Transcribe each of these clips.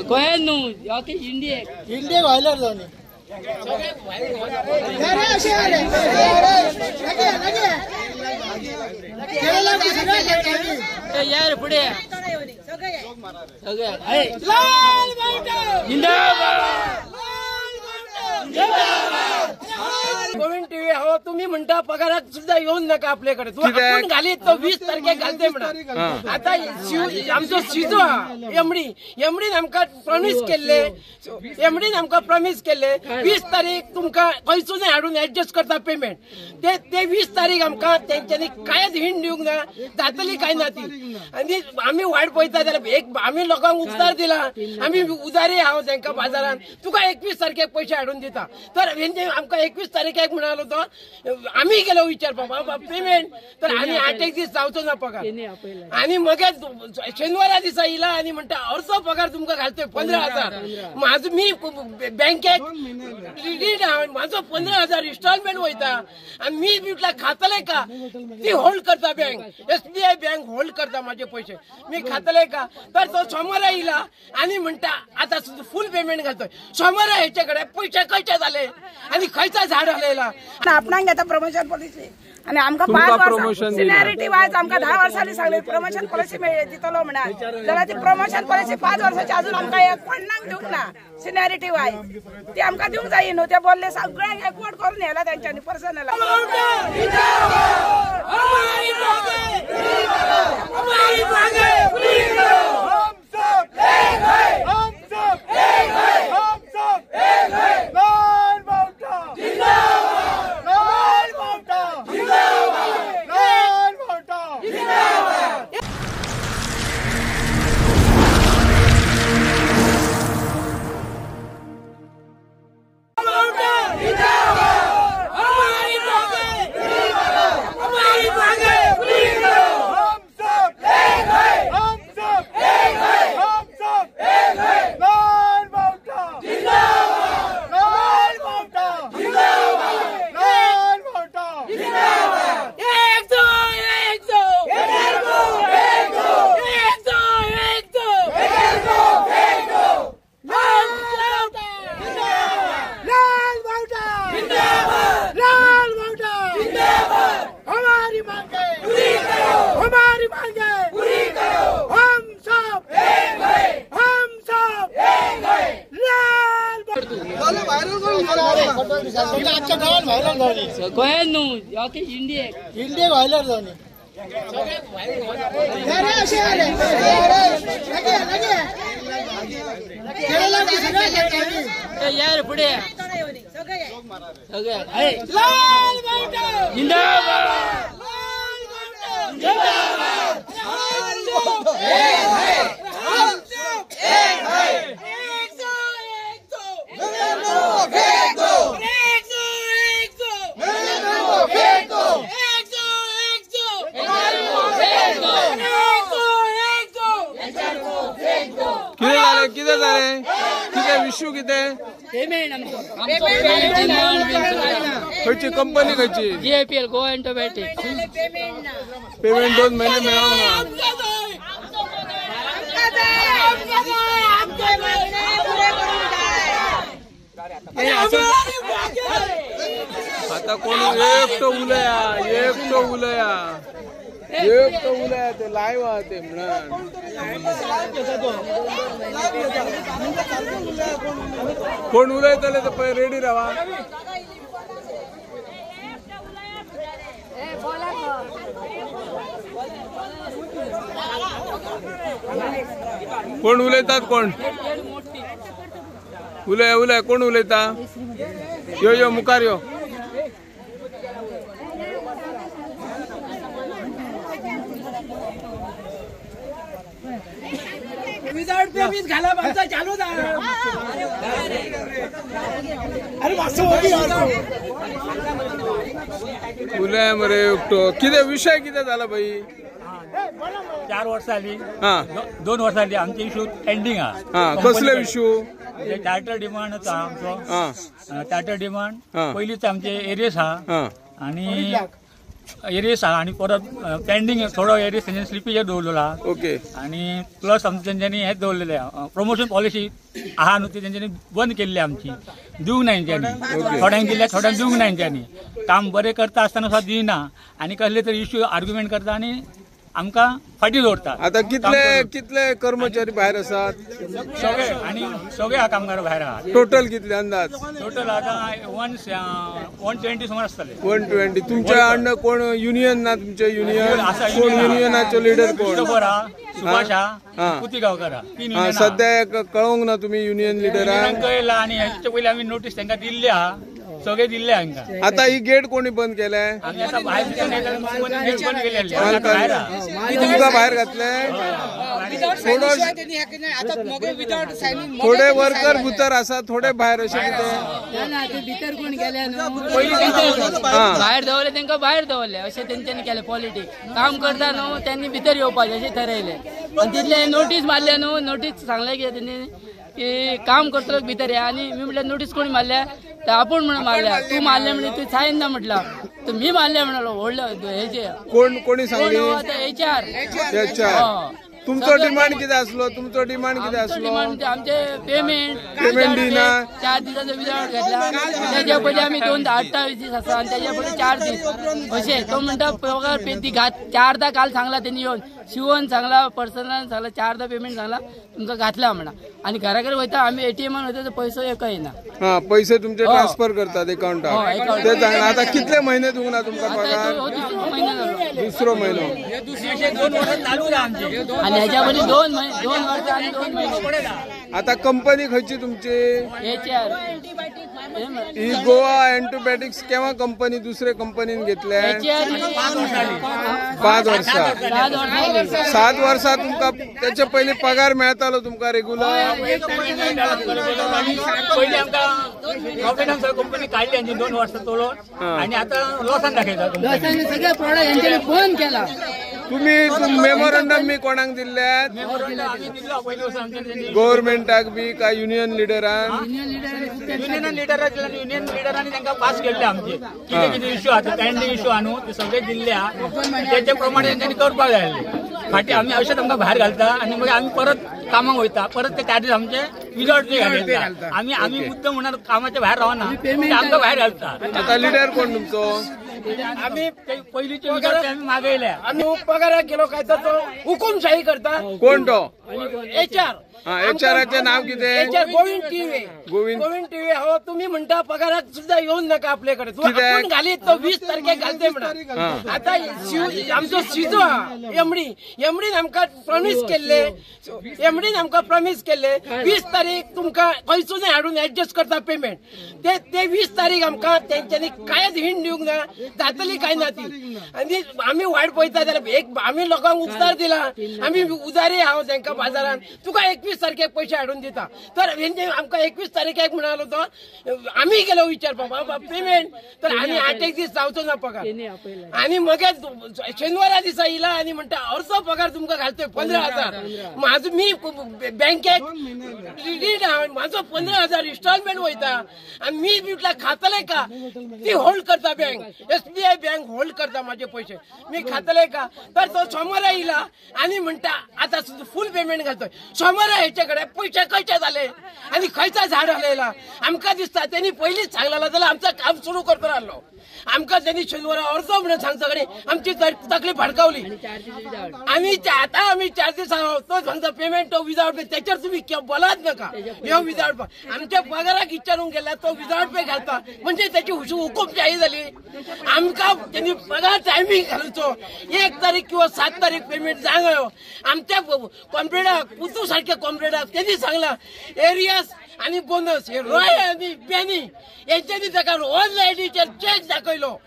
गोंयांत न्हू आख्खे इंडियेक व्हायलर जावन यार पुढे गोविंद टीव्ही हो तुम्ही म्हणता पगारात सुद्धा येऊन नका आपल्याकडे आपण घालीत तो 20 तारखेक घालते म्हणा आता आमचो शिजो एमडीन आमकां प्रॉमिस केल्ले 20 तारीख तुमकां खंयसूनय हाडून एडजस्ट करता पेमेंट ते 20 तारीख आमकां तेंच्यांनी कांयच हिंट दिवंक ना जातली काय ना ती आनी आमी वाट पळयता जाल्यार एक आमी लोकांक उजार दिला आमी उदारी हांव तांकां बाजारान तुका 21 तारखेक पयशे हाडून दिता तर आमकां 21 तारखेक म्हणालो तो आम्ही गेलो विचारपाक बाबा पेमेंट तर आम्ही 8 दीस जावचो ना पगार आणि मग शेनवारा दिसा येयला आणि म्हणटा अर्धो पगार तुमकां घालतोय 15,000 माझो मी बँकेक माझो 15,000 इन्स्टॉलमेंट वयता आणि मी म्हटलं खातले का ती होल्ड करता बँक SBI बँक होल्ड करता माझे पैसे मी खातले का तर तो सोमारा येयला आणि म्हणटा आता फुल पेमेंट घालतोय सोमारा ह्याच्याकडे पैसे खंयचे झाले आणि खंयचा झाड आलेला आपणाक घेता प्रमोशन पॉलिसी आणि आमकां 5 वर्ष सिनियरिटी वायज आमकां 10 वर्सांनी सांगले प्रमोशन पॉलिसी दितलो म्हणा जाल्यार ती प्रमोशन पॉलिसी 5 वर्सांची अजून आमकां एक कोणाक दिवंक ना सिनियरिटी वायज ती आमकां दिवंक जाय न्हू ते बोलले सगळ्यांक एकवट करून येला तेंच्यांनी पर्सनल गोंयांत न्हू आख्खे इंडियेक व्हायलर जावन यार पुढे कितें जालें कितें इश्यू कितें खंयची कंपनी खंयची GIPL गोवा एंटोमॅटिक पेमेंट 2 महिने मेळोंक ना आता कोण एकटो उलया ते लाईव्ह आहा ते म्हणून कोण उलयतले ते पळय रेडी रावा कोण उलयतात कोण उलय कोण उलयता यो मुखार यो विदाउट पेमेंट घाला आमचा चालू झाला उलय मरे एकटो किती विषय किती झाला बाई 4 वर्ष जाली 2 वर्ष जाली आमचे इश्यू एंडिंग हा कसले इश्यू टायटल डिमांड होता आमचो टायटल डिमांड पयलीच आमचे एरियस हा आणि एरियस आहा आणि परत पेंडिंग थोडो एरियस तेंच्यानी स्लिपेज दवरलेला ओके आणि प्लस आमचे तेंच्यांनी हे दवरलेले प्रमोशन पॉलिसी आहा न्हू ती तेंच्यांनी बंद केल्ली आमची दिवंक ना तेंच्यांनी थोड्यांक दिल्या थोड्यांक दिवंक ना तेंच्यांनी काम बरें करता आसतना सुद्दां दिना आणि कसले तरी इश्यू आर्ग्युमेंट करता आणि आमकां फाटी दवरता. आता कितले कर्मचारी भायर आसात? सगळे आणि सगळे कामगार भायर आहात. टोटल कितले अंदाज? टोटल आता 120 सुमार आसतले. 120. तुमच्या अंडर कोण युनियन ना? तुमचे युनियन कोण? युनियनाचो लिडर कोण? सुभाष कुतीगांवकर. सध्या कळोंक ना तुम्ही युनियन लिडरांक? कळला आणि हेचे पयलीं आमी नोटीस तांकां दिल्ली आहा, सगळे दिल्ले हांकां. आता ही गेट कोणी बंद केल्या? आमी आता भायर बंद केलेली. तुमकां भायर घातले? थोडे वर्कर भितर आसा, थोडे भायर अशें कितें? भितर कोण गेले भायर दवरले तांकां भायर दवरले अशें तेंच्यांनी केलें. पॉलिटिक्स काम करता न्हू त्यांनी भितर येवपाचें अशें ठरयलें आनी तितले नोटीस मारले न्हू. नोटीस सांगले की तेणी की काम करतलो भितर या आणि मी म्हटलं नोटीस कोणी मारल्या तर आपण म्हणून मारल्या. तू मारले म्हणजे तू सायन ना म्हटलं तर मी मारले म्हणालो. व्हडलं हेचे कोणी सांगली? HR. तुमचो डिमांड कितें आसलो? तुमचो डिमांड कितें आसलो? डिमांड आमचे पेमेंट दिना. 4 दिसाचो विदाउट घेतला. त्याच्या पयलीं आमी 28 दीस आसा आणि त्याच्या पयलीं 4 दीस अशें. तो म्हणटा पगार ती घात 4दा काल सांगला त्यांनी येऊन. शिवण सांगला, पर्सनल सांगला, 4दा पेमेंट सांगला तुमकां घातला म्हणा. आणि घरा कडेन वयता आमी एटीएमान वयता तर पैसो एकय येना. पैसे तुमचे ट्रान्सफर करतात अकाउंटाक. ते सांगला. आता कितले महिने दिवंक ना तुमकां पगार? दुसरो महिनो. 2 वर्सां चालू ना आमची. आणि ह्याच्या पयलीं 2 वर्सां आणि 2 महिने. आता कंपनी खंयची तुमची? HR. ही गोवा अँटिबायोटिक्स केव्हा कंपनी दुसरे कंपनीन घेतल्या? 5 वर्सां. 7 वर्सां तुमकां त्याच्या पयलीं पगार मेळतालो तुमकां रेग्युलर? पयलीं आमकां कंपनी काडली आनी 2 वर्सां चलोवन आणि आता लॉसान दाखयता. सगळे प्रोडक्ट यांच्यानी बंद केला. तुम्ही मेमोरंडम मी कोणाक दिल्ल्यात? गव्हर्नमेंटाक बी काय युनियन लिडरान? युनियन लिडरांनी तांकां पास केल्ले आमचे कितें कितें इश्यू आहा पेंडिंग इश्यू आहा न्हू ते सगळे दिल्ले आहा. तेचे प्रमाणे तेंच्यांनी करपाक जाय आसलें. फाटी आमी अशें तांकां भायर घालता आणि मागीर आमी परत कामाक वयता. परत ते चार्जीस आमचे विदाउट पे घालता. आमी मुद्दम म्हणून कामाच्या भायर रावना, आमकां भायर घालता. आता लिडर कोण तुमचो? आम्ही पयलींचे विदाउट आमी मागयल्या. आम्ही पगाराक गेलो काय तर तो हुकुमशाही करता. कोण तो? HR. HRचे नाव कितें? गोविंद टिवे. हो तुम्ही म्हणता पगाराक सुद्धा येऊन नका आपल्याकडे. आपण घालीत तो 20 तारखेक घालते म्हणा. आता आमचो सिजो एमडीन आमकां प्रॉमिस केल्ले. 20 तारीख तुमकां खंयसून हाडून ऍडजस्ट करता पेमेंट. ते 20 तारीख आमकां तेंच्यांनी कांयच हिंट दिवंक ना. जातली काय ना ती. आनी आमी वाट पळयता जाल्यार आमी लोकांक उजार दिला. आमी उदारी आहो तांकां बाजारान. तुका 21 तारखेक पैसे हाडून दिता. तर आमकां 21 तारखेक म्हणालो तो आमी गेलो विचारपाक बाबा पेमेंट. तर आनी 8 दीस जावचो ना पगार. आणि मग शेनवारा दिसा येयला आणि म्हणटा अर्धो पगार तुमकां घालतोय 15,000. माझो मी बँकेक माझो 15,000 इन्स्टॉलमेंट वयता आणि मी म्हटलं खातले का? ती होल्ड करता बँक. SBI बँक होल्ड करता माझे पैसे. मी खातले का? तर तो सोमारा येयला आणि म्हणटा आता फुल पेमेंट घालतोय. सोमारा ह्याच्याकडे पैसे खंयचे झाले आणि खंयचा झाड आलेला आमकां दिसता. त्यांनी पयलींच सांगलेला जाल्यार आमचं काम सुरू करतो राहिलो. आमकां त्यांनी शेनवारा अर्जो म्हणून सांगता कडेन आमची तकली भडकावली. आम्ही आता आम्ही 4 दीस तो सांगता पेमेंट तो विदाउट पे. त्याच्यावर तुम्ही बोलात नका. ह्यो विदाउट पे आमच्या पगाराक विचारून गेला तो विदाउट पे घालता म्हणजे त्याची हुकूमशाही झाली. आमकां त्यांनी पगार टायमिंग घालचो. 1 तारीख किंवा 7 तारीख पेमेंट जायो. आमच्या कॉम्प्रेडाक पुतू सारख्या कॉम्प्रेडाक त्यांनी सांगला एरियास आणि बोनस हे रॉय आणि पेनी यांच्यानी ताका ऑनलायनीचेर चेक दाखयलो.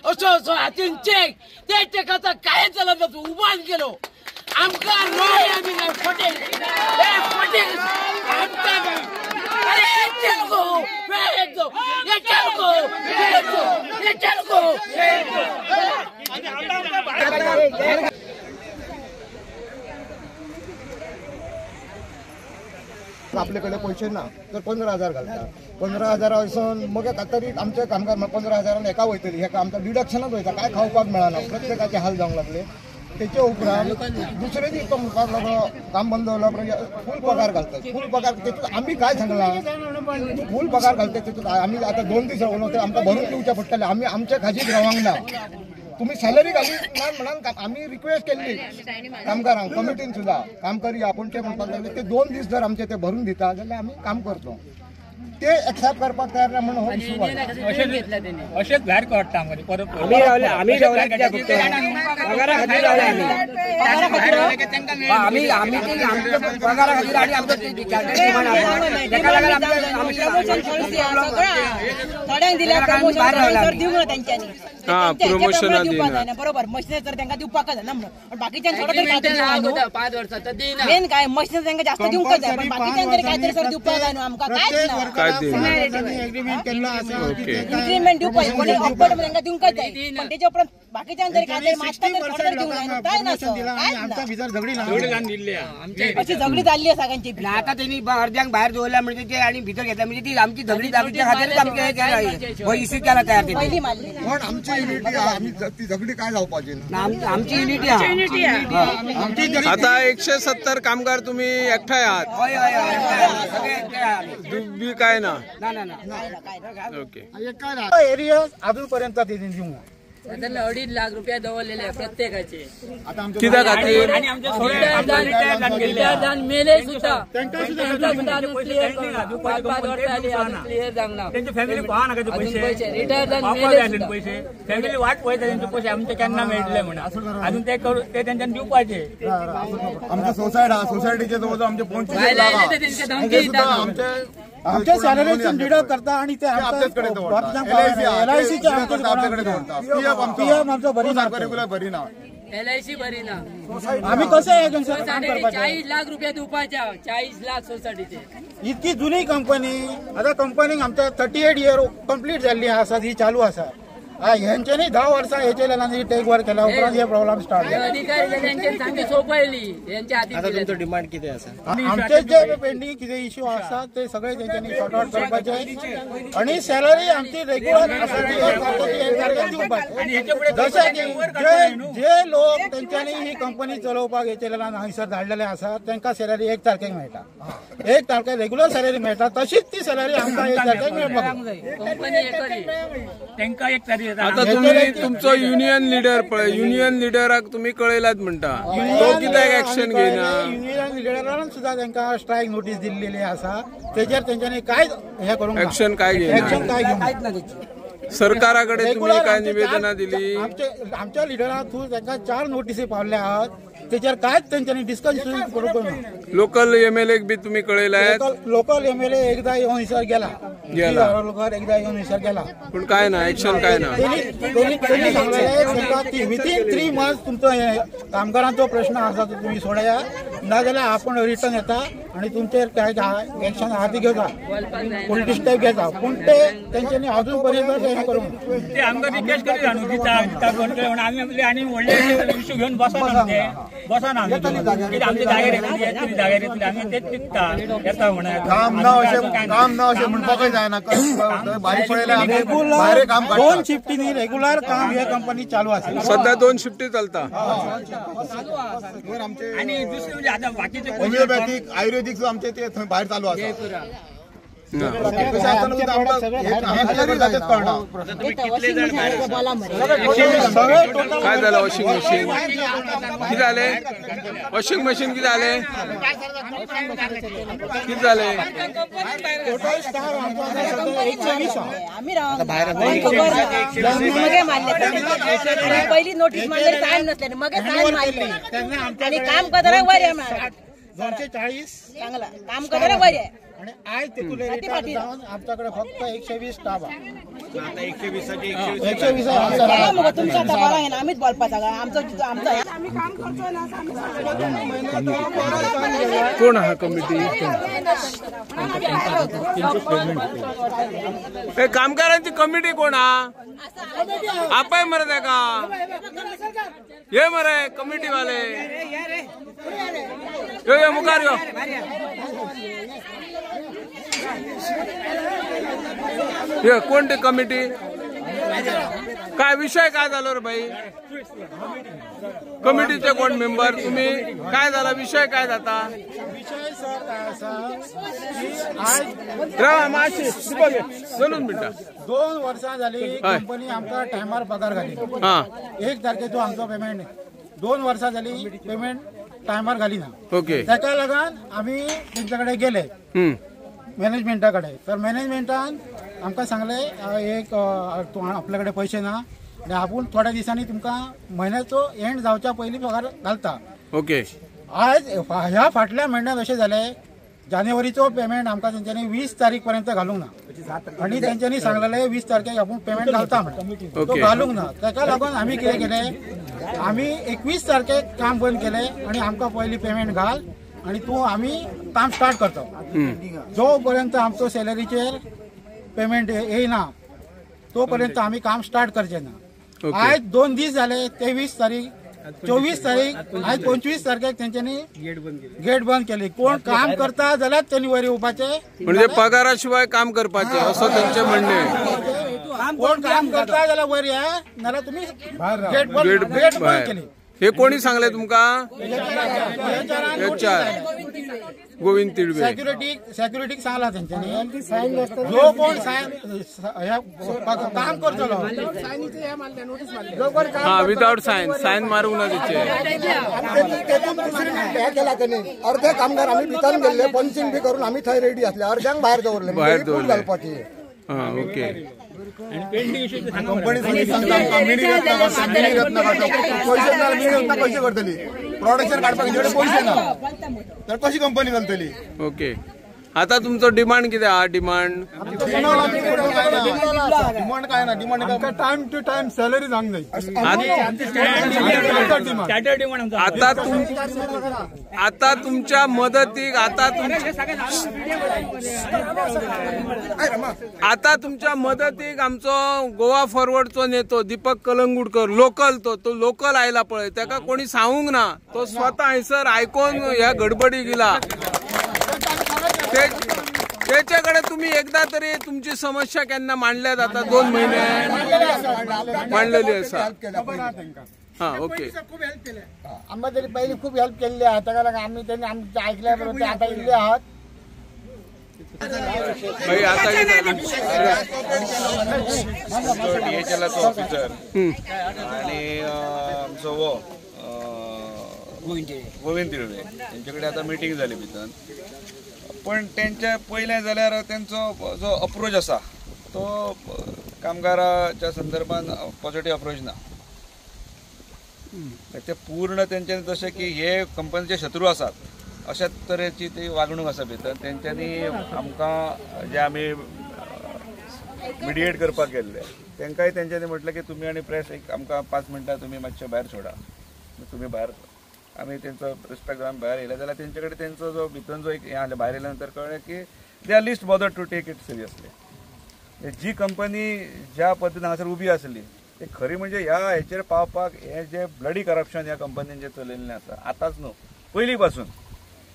असो हातीन चेक. त्या चेकाचा काय चलत ना तू उभान केलो. आमकां रॉय आनी नाही पटेल आपल्याकडे पैसे ना तर 15,000 घालता 15,000 वयसून मग तरी आमचे कामगार 15,000 एका वयतली ह्याका आमचा डिडक्शनच वयता काय खावपाक मेळना प्रत्येकाचे हाल जावंक लागले त्याच्या उपरांत दुसरे दीस तो म्हणपाक लागलो काम बंद जावला फुल पगार घालतात फुल पगार तेतून आम्ही काय सांगला फुल पगार घालतात तेतून आम्ही आता 2 दीस रावलो तर आमकां भरून दिवचे पडटले आम्ही आमच्या खाजीक रावंक ना तुम्ही सॅलरी घाली ना म्हणून आम्ही रिक्वेस्ट केली कामगारांक कमिटीन सुद्धा काम करूया आपण ते म्हणपाक लागले ते 2 दीस जर आमचे ते भरून दिता जाल्यार आम्ही काम करतो ते एक्सेप्ट करपाक तयार ना म्हणून हो इशू अशेंच भायर काडटा आमकां परत आम्ही पगारा खातीर आणि आमचो थोड्यांक दिल्या प्रमोशन दिवंक ना तेंच्यांनी बरोबर मशीन तर तांकां दिवपाक जायना म्हणून बाकीच्यांक थोडो तरी काहीतरी 5 वर्साचा देना मेन काय मशीन तांकां जास्त दिवंक जाय पण बाकीच्यांक तरी काहीतरी सर दिवपाक जाय न्हू आमकां कांयच ना इन्क्रिमेंट दिवपाक कोणी ऑफर तांकां दिवंक जाय पण तेच्या उपरांत बाकीच्यांक तरी काहीतरी मागता तरी थोडो तरी दिवंक जाय न्हू काय ना अशी झगडी जाल्ली आसा सगळ्यांची आता त्यांनी अर्ध्यांक भायर दवरल्या म्हणजे ते आणि भितर घेतल्या म्हणजे ती आमची झगडी जागृतीच्या खातीरच आमचे इश्यू केला तयार पहिली मारली पण आमची युनिटी आम्ही ती झगडी काय जावपाची आमची युनिटी आता 170 कामगार तुम्ही एकठाय आहात दुबी काय ना ओके एरिया अजूनपर्यंत दिवंक 2.5 लाख रुपया दवरलेले प्रत्येकाचे कित्याक खातीर मेले सुद्धा क्लियर जावना त्यांची फॅमिली पहा नका पैसे रिटायर पैसे फॅमिली वाट पळयता त्यांचे पैसे आमचे केन्ना मेळटले म्हणून अजून ते करू ते त्यांच्यानी दिवपाचे आमच्या सोसायटीचे जवळजवळ आमचे 25 लाख आमच्या सॅलरीतून डिडक्ट करता आणि ते आपल्याकडे LIC बरी ना LIC बरी ना आम्ही कसं 40 लाख रुपया दिवपाच्या 40 लाख सोसायटीचे इतकी जुनी कंपनी आता कंपनीक आमच्या 38 इयर कंप्लीट जाल्ली आसा ही चालू आसा ह्यांच्यानी 10 वर्सां हेचे टेक ओव्हर केला उपरांत हे प्रॉब्लेम स्टार्ट जाला आता तुमचो डिमांड कितें आसा आमचे जे पेंडिंग कितें इश्यू आसा ते सगळे तेंच्यांनी सॉर्ट आउट करपाचे आणि सॅलरी आमची रेग्युलर आसा ती दिवपाची जशें की जे लोक तेंच्यांनी ही कंपनी चलोवपाक हेचे हांगसर धाडलेले आसा तांकां सॅलरी 1 तारखेक मेळटा 1 तारखेक रेग्युलर सॅलरी मेळटा तशीच ती सॅलरी आमकां 1 तारखेक मेळपाक तांकां 1 तारीख आता तुम्ही तुमचो युनियन लीडर पळय युनियन लिडराक तुम्ही कळयलात म्हणटा तो कित्याक एक्शन घेयना युनियन लिडरान सुद्धा तांकां स्ट्रायक नोटीस दिल्लेली आसा तेजेर तेंच्यांनी काय हे करूंक एक्शन काय घेयना एक्शन काय घेवंक सरकाराकडे तुम्ही काय निवेदना दिली आमच्या लिडरा थ्रू तांकां 4 नोटीसी पावल्या आहात तेजेर कांयच तेंच्यांनी डिस्कशन करूंक ना लोकल MLAक बी तुम्ही कळयलात लोकल MLA एकदा येवन हिसर गेला एकदा येवन हिसर गेला पण काय ना एक्शन काय ना त्यांनी सांगलेले विथिन 3 मंथ्स तुमचो कामगारांचो प्रश्न आसा तो तुम्ही सोडया नाजाल्यार आपण रिटर्न येता आणि तुमचेर काय एक्शन आहा ती घेता पॉलिटिक्स स्टेप घेता पण ते तेंच्यांनी अजून पर्यंत हे करूंक ते आमकां रिक्वेस्ट करी जाणू दिता आनी व्हडले इश्यू घेवन बसना आमचे जागेर येतली आमी तेच चिंतता येता म्हणून काम ना अशें म्हणपाकय जायना भायर पळयल्यार भायर काम 2 शिफ्टींनी रेग्युलर काम हे कंपनी चालू आसा सध्या 2 शिफ्टी चलता आणि दुसरे म्हणजे आता बाकीचे होमिओपॅथिक आयुर्वेदिक आमचे ते थंय भायर चालू आसा काय झालं वॉशिंग मशीन किती झाले वॉशिंग मशीन किती झाले किती झाले टोटल स्टाफ पहिली नोटीस मारली सायन नसल्याने मग सायन मारले आणि काम करताना वर 240 चांगला काम करताना वर आहे आणि आज ते आमच्याकडे फक्त 120 स्टाफ आहे 120 तुमच्या दबाला आहे ना आम्हीच बोलपाचा आमचा कोण हा कमिटी कामगारांची कमिटी कोण हा आपय मरत आहे का ये मरे कमिटी वाले यो मुखार यो ये कोणती कमिटी काय विषय काय झालो रे भाई कमिटीचे कोण मेंबर तुम्ही काय झाला विषय काय जाता विषय सर काय असा चलून मिनटा 2 वर्सां झाली कंपनी आमकां टायमार पगार घाली 1 तारखेचो आमचो पेमेंट 2 वर्सां झाली पेमेंट टायमार घाली ना ओके ताका लागून आम्ही तेंच्या कडेन गेले मॅनेजमेंटा कडेन तर मॅनेजमेंटान आमकां सांगले एक आपल्या कडेन पैसे ना आणि आपण थोड्या दिसांनी तुमकां म्हयन्याचो एंड जावच्या पयलीं पगार घालता ओके आज ह्या फाटल्या म्हयन्यात अशें जालें जानेवारीचो पेमेंट आमकां तेंच्यांनी 20 तारीख पर्यंत घालूंक ना आणि तेंच्यांनी सांगलेले 20 तारखेक आपूण पेमेंट घालता म्हणून तो घालूंक ना ताका लागून आमी कितें केलें आमी 21 तारखेक काम बंद केलें आणि आमकां पयलीं पेमेंट घाल आणि तूं आमी काम स्टार्ट करता जो पर्यंत आमचो सॅलरीचेर पेमेंट येयना तो पर्यंत आमी काम स्टार्ट करचें ना आज 2 दीस झाले 23 तारीख 24 तारीख आज 25 तारखेक तेंच्यांनी गेट बंद केली कोण काम करता जाल्यार त्यांनी वयर येवपाचे म्हणजे पगारा शिवाय काम करपाचे असं त्यांचे म्हणणे कोण काम करता जाल्यार वयर या नाल्यार तुम्ही गेट बंद केली हे कोणी सांगले तुमका गोविंद तिडवे सेक्युरिटीक सांगला तेंच्यांनी जो कोण काम करतलो विदाउट सायन मारूंक ना हे केला की नाही अर्धे कामगार आम्ही भितर गेले पंचिंग बी करून आम्ही थंय रेडी असले अर्ध्यांक भायर दवरले घालपाची ओके कंपनी पैसे करतली प्रोडक्शन काढपाक पैसे ना तर कशी कंपनी घालतली ओके आता तुमचो डिमांड किती हा डिमांड काय ना demand time to time salary सांग नाही आता तुमच्या मदतीक आता तुमच्या मदतीक आमचो गोवा फॉरवर्डचो नेतो दीपक कलंगूटकर लोकल तो लोकल आयला पळय ताका कोणी सांगूंक ना तो स्वतः हैसर आयकोन ह्या गडबडी गेला त्याच्याकडे तुम्ही एकदा तरी तुमची समस्या केन्ना मांडल्या जाता 2 महिने मांडलेली असा हा ओके आम्हाला तरी पहिली खूप हेल्प केलेली आहे ताका लागून आम्ही त्यांनी आमच्या ऐकल्याबरोबर ते आता इल्ले आहात भाई आता DHLचो ऑफिसर आणि आमचो गोविंद तिडवे त्यांच्याकडे आता मिटिंग झाली भितर पण त्यांच्या पयलें जाल्यार त्यांचो जो अप्रोच आसा तो कामगाराच्या संदर्भात पॉझिटिव्ह अप्रोच ना ते पूर्ण तेंच्यांनी जशें की हे कंपनीचे शत्रू आसात अशा तरेची ती वागणूक आसा भितर तेंच्यांनी आमकां जे आमी मिडिएट करपाक गेल्ले तेंकाय तेंच्यांनी म्हटलें की तुमी आनी प्रेस एक आमकां 5 मिनटां तुमी मातशे भायर सोडा तुमी भायर आम्ही त्यांचा रिस्पेक्ट करून भायर येयले जाल्यार तेंच्याकडे त्यांचो जो भितर जो एक हें आसलें भायर येयल्या नंतर कळ्ळें की they are least bother to take it seriously जी कंपनी ज्या पद्दतीन हांगासर उबी आसली ते खरी म्हणजे ह्या हेचेर पावपाक हे जे ब्लडी करप्शन ह्या कंपनीन जे चलयल्लें आसा आतांच न्हू पयलीं पासून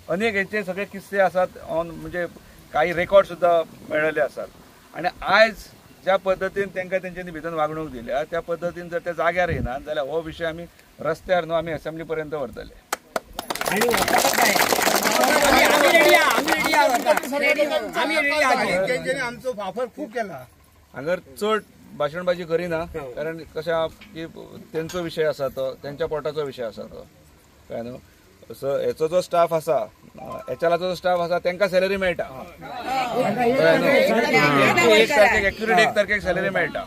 अनेक हेचे सगळे किस्से आसात ऑन म्हणजे काही रेकॉर्ड सुद्दां मेळिल्ले आसात आणि आज ज्या पद्दतीन तांकां तेंच्यांनी भितर वागणूक दिल्या त्या पद्दतीन जर ते जाग्यार येनात जाल्यार हो विशय आमी रस्त्यार न्हू आमी असेंब्ली पर्यंत व्हरतले आमचो वापर खूप केला हांगर चड भाशणबाजी करिना कारण कशें आहा की तेंचो विशय आसा तो तेंच्या पोटाचो विशय आसा तो कळ्ळें न्हू सो हेचो जो स्टाफ आसा एचएलाचो जो स्टाफ आसा तांकां सॅलरी मेळटा एक्युरेट 1 तारखेक सॅलरी मेळटा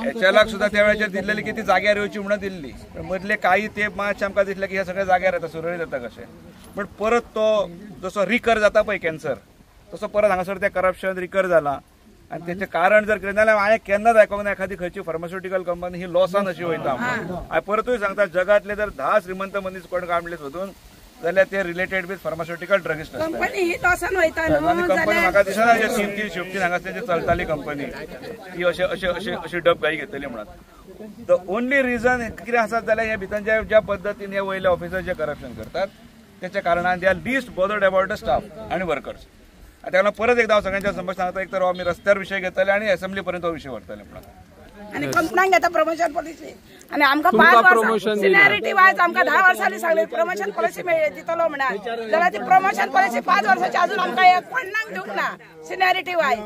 एचएलाक सुद्दां त्या वेळाचेर दिल्लेली की ती जाग्यार येवची म्हणून दिल्ली मदले काही ते मातशें आमकां दिसलें की हे सगळे जाग्यार येता सुरळीत जाता कशें पण परत तो जसो रिकर जाता पळय कॅन्सर तसो परत हांगासर तें करप्शन रिकर जाला आणि त्याचे कारण जर केलें जाल्यार हांवें केन्नाच आयकोंक ना एखादी खंयची फार्मास्युटिकल कंपनी ही लॉसान अशी वयता हांवें परतूय सांगता जगातले जर 10 श्रीमंत मनीस कोण काडले सोदून जाल्यार ते रिलेटेड विथ फार्मास्युटिकल ड्रगिस्ट आसता आनी कंपनी म्हाका दिसना 3-3 शिफ्टीन हांगा तेंची चलताली कंपनी ही अशी डब गाई घेतली म्हणून द ओनली रिझन कितें आसत जाल्यार हे भितर ज्या पद्दतीन हे वयले ऑफिसर जे करप्शन करतात त्याच्या कारणान दे are list bothered about the staff आणि वर्कर्स. ताका लागून परत एकदा हांव सगळ्यांच्या समोर सांगता, एक तर आमी रस्त्यार विशय घेतले आणि असेंब्ली पर्यंत हो विशय व्हरतले म्हणून. आणि कंपन्यांक घेता प्रमोशन पॉलिसी आणि आमकां 5 वर्सां सिनियरिटी वायज आमकां 10 वर्सांनी सांगले प्रमोशन पॉलिसी दितलो म्हणून. जाल्यार ती प्रमोशन पॉलिसी 5 वर्सांची अजून आमकां कोणाक दिवंक ना सिनियरिटी वायज.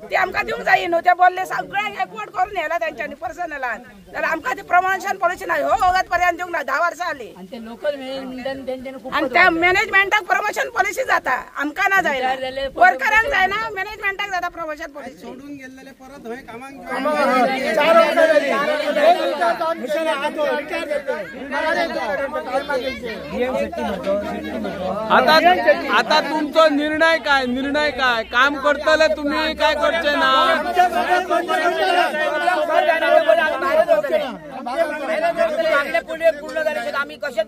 ती आमकां दिवंक जाय न्हू. ते बोलले सगळ्यांक एकवट करून येयला तेंच्यांनी पर्सनलान. जाल्यार आमकां ती प्रमोशन पॉलिसी ना हो वगत पर्यंत दिवंक ना. 10 वर्सां जाली आणि ते लोकल मॅनेजमेंटान आणि त्या मॅनेजमेंटाक प्रमोशन पॉलिसी जाता. आमकां ना जायना, वर्करांक जायना, मॅनेजमेंटाक जाता प्रमोशन पॉलिसी. सोडून गेल्लेले परत हय कामाक आता तुमचा निर्णय काय काम करतले तुम्ही काय करचे ना. पूर्ण झाले आम्ही कशेच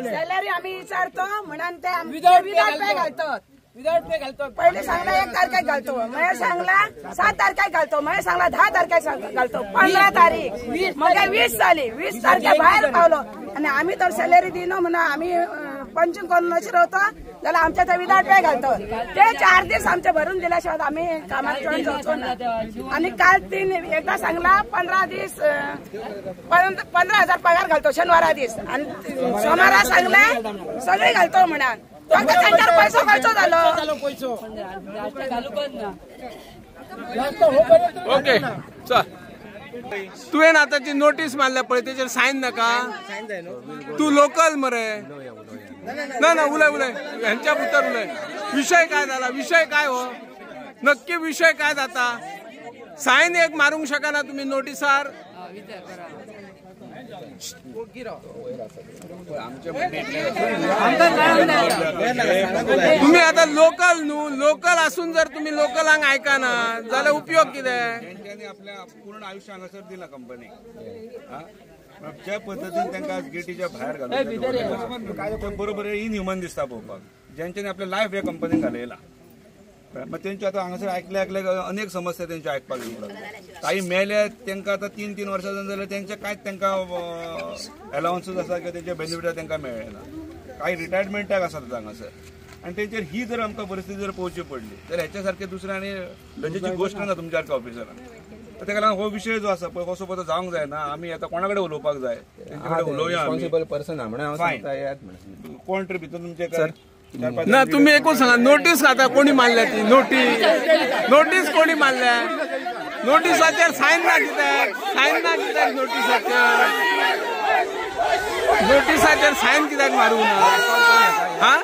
सॅलरी आम्ही विचारतो म्हणून ते विदाउट पे घालतात. पहिले सांगला 1 तारखेक घालतो, मग सांगला 7 तारखेक घालतो, मग सांगला 10 तारखेक घालतो, 15 तारीख मग 20 जाली. 20 तारखे बाहेर पावलो आणि आम्ही तर सॅलरी दिनो म्हणून आम्ही पंचिंग करून अशी रावतो जाल्यार आमच्या ते विदाउट पे घालतो. ते 4 दीस आमचे भरून दिल्याशिवाय आम्ही कामाक जॉईन जावचो ना. आणि काल 3 एकदा सांगला 15 दीस 15,000 पगार घालतो शनिवारा दीस आणि सोमारा सांगले सगळे घालतो म्हणून. त्यांच्यावर पैसो खर्च झालो. ओके चल. तुवें आतां ती नोटीस मारल्या पळय तेचेर सायन नाका. तू लोकल मरे. ना उलय ह्यांच्या भितर उलय. विषय काय झाला, विषय काय हो नक्की विषय काय जाता. सायन एक मारूंक शकना तुम्ही नोटीसार. तुम्ही आता लोकल न्हू. लोकल असून जर तुम्ही लोकलांक ऐकाना जाल्यार उपयोग कितें. तेंच्यांनी आपल्या पूर्ण आयुष्य हांगासर दिला कंपनीक. ज्या पद्दतीन तांकां गेटीच्या भायर घालून बरोबर इनह्युमन दिसता पळोवपाक. ज्यांच्यानी आपले लायफ ह्या कंपनीक घालयला. मग तेंचे आता हांगासर ऐकले अनेक समस्या तेंचे आयकपाक येतात. काही मेले तांकां आता 3 वर्सां जाल्यार तेंचे कांयच तांकां अलावन्सीस आसा किंवा तेंचे बेनिफिट तांकां मेळना. काही रिटायरमेंटाक आसात हांगासर आणि तेंचेर ही जर आमकां परिस्थिती जर पळोवची पडली जाल्यार हेच्या सारखे दुसरे आनी गरजेची गोश्ट ना तुमच्या सारख्या ऑफिसरान. ताका लागून हो विशय जो आसा पळय कसो पळय जावंक जायना. आमी आतां कोणा कडेन उलोवपाक जाय तेंचे कडेन उलोवया. कोण तरी भितर तुमचे ना तुम्ही एकूच सांगा. नोटीस खाता कोणी मारल्या ती नोटीस कोणी मारल्या. नोटीसाचेर सायन ना कित्याक नोटीसाचेर सायन कित्याक मारूं ना.